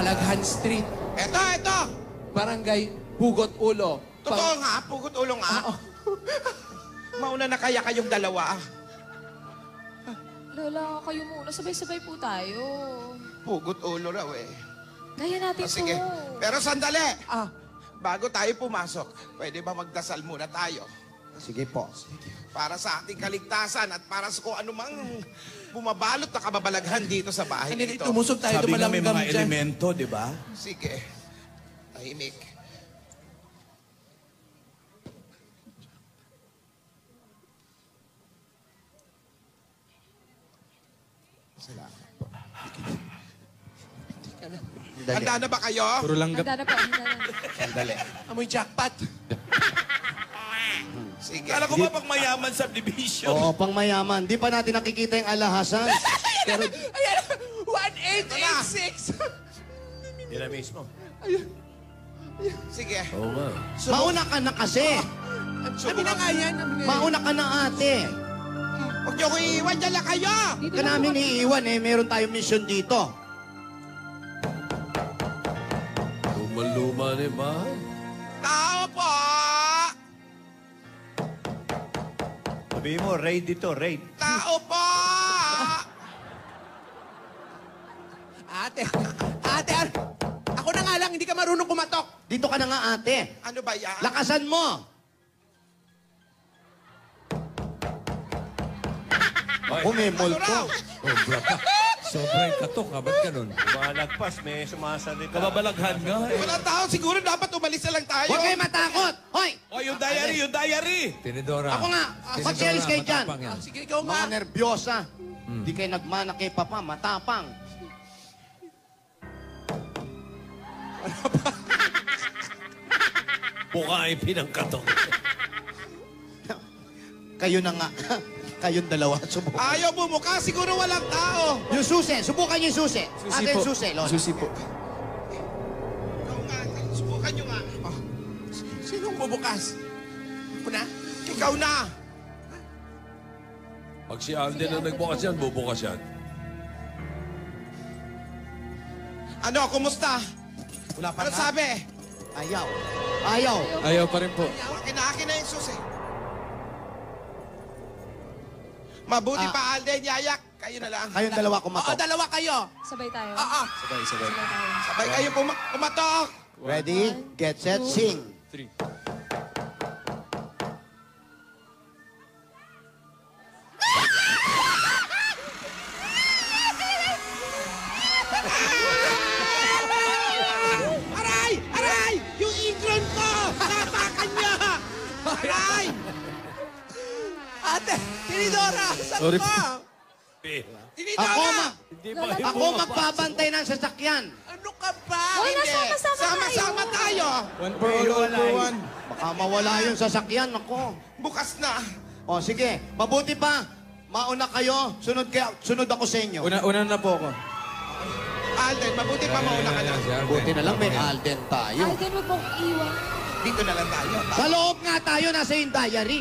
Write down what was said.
Mabalaghan Street. Ito! Barangay Pugot Ulo. Totoo nga, pugot ulo nga. Mauna na kaya kayong dalawa. Lola, kayo muna. Sabay-sabay po tayo. Pugot ulo raw eh. Kaya natin Sige, to. pero sandali. Bago tayo pumasok, pwede ba magdasal muna tayo? Sige po. Para sa ating kaligtasan at para sa kung anumang bumabalot na kababalaghan dito sa bahay Hindi, nito. tumusog tayo, Sabi nga may tumalanggam mga dyan. elemento, di ba? Sige. Tahimik. Salamat po. Handa na ba kayo? Puro langgam. Handa na po. Handa na. Sandali. Amoy jackpot. Sige. Kala ko ba pag mayaman subdivision? Oo, pang mayaman. Di pa natin nakikita yung alahasan. Pero Ayan! 1886! Yan na mismo. Sige. Oo nga. mauna ka na kasi. Sabi na nga yan. Mauna ka na ate. Huwag niyo ko iiwan, dyan lang kayo! Dito Ka na namin po. iiwan eh. Meron tayong mission dito. Luma-luma ni ba? Tao po! Sabihin mo, raid dito, raid. Tao po! Ate, ako na nga lang, hindi ka marunong kumatok. Dito ka na nga ate. Ano ba yan? Lakasan mo. Ano Umemol raw? ko. Sobra ka. Sobrang katok ha. Ba't ganun? Malagpas, may sumasalita. Kababalaghan nga eh. Walang tao, siguro dapat umalis na lang tayo. Huwag kayo matakot. Hoy! Oh, yung diary, yung diary! Tinidora. Ako nga. Mag-series kayo dyan. matapang yan. Sige, ikaw Mga nga. nervyosa. Di kayo nagmana kay Papa. Matapang. Bukain pinangkatok. Kayo na nga. Kayong dalawa. Subukan. Ayaw bumuka, siguro walang tao. Yung susi. Subukan yung susi. Ate yung susi, Lola. Susi po. Ikaw nga, subukan nyo nga. Sinong bubukas? Ako na? Ikaw na. Pag si Alden na nagbukas yan, bubukas yan. Ano, kumusta? Wala pa Ano na. sabi? Ayaw. Ayaw. Ayaw pa rin po. Akin na yung susi. Mabuti pa, Alden, Yayak. Kayo na lang. Kayong dalawa Oo, kumatok. dalawa kayo. Sabay tayo. Oo. Sabay tayo. Sabay kayo kumatok. Ready? Get set, sing. 3. Aray! Aray! Yung igron ko! Tapakan niya! Aray! Ate, Tinidora, saan Sorry ka? Tinidora! Hindi ba Lola, Ako magbabantay ng sasakyan. Ano ka ba? Hoy, nasama-sama tayo. Sama-sama tayo. One for all, Baka mawala yung sasakyan. Ako. Bukas na. O, sige. Mabuti pa. Mauna kayo. Sunod ako sa inyo. Una na po ako. Alden, mabuti pa mauna ka na. Buti na lang may Alden tayo. Alden, wag mong iwan. Dito na lang tayo. Sa loob nga tayo, nasa yung diary.